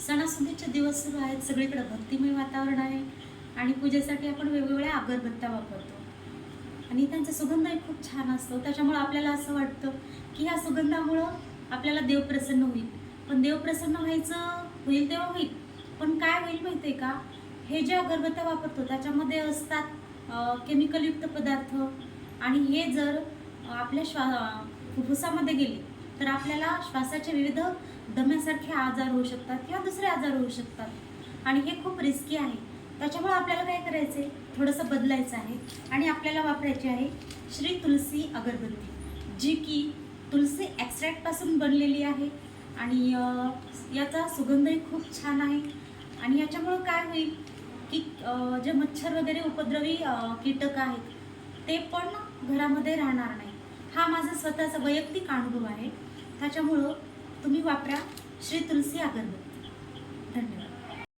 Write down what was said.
सणासुदीचे दिवस सुरू आहेत, सगळीकडे भक्तिमय वातावरण आहे आणि पूजेसाठी आपण वेगवेगळ्या अगरबत्त्या वापरतो आणि त्यांचा सुगंधही खूप छान असतो. त्याच्यामुळे आपल्याला असं वाटतं की ह्या सुगंधामुळं आपल्याला देव प्रसन्न होईल. पण देव प्रसन्न होईल तेव्हा होईल, पण काय होईल माहिती आहे का, हे जे अगरबत्त्या वापरतो त्याच्यामध्ये असतात केमिकलयुक्त पदार्थ आणि हे जर आपल्या फुफ्फुसामध्ये गेले तर आपल्याला श्वासाचे विविध दम्यासारखे आजार होऊ शकतात किंवा दुसरे आजार होऊ शकतात आणि हे खूप रिस्की आहे. त्याच्यामुळे आपल्याला काय करायचं आहे, थोडंसं बदलायचं आहे आणि आपल्याला वापरायची आहे श्री तुलसी अगरबत्ती, जी की तुलसी एक्स्ट्रॅक्टपासून बनलेली आहे आणि याचा सुगंधही खूप छान आहे. आणि याच्यामुळं काय होईल की जे मच्छर वगैरे उपद्रवी कीटक आहेत ते पण घरामध्ये राहणार नाही. हा माझा स्वतःचा वैयक्तिक अनुभव आहे. त्याच्यामुळं तुम्ही वापरा श्री तुलसी अगरबत्ती. धन्यवाद.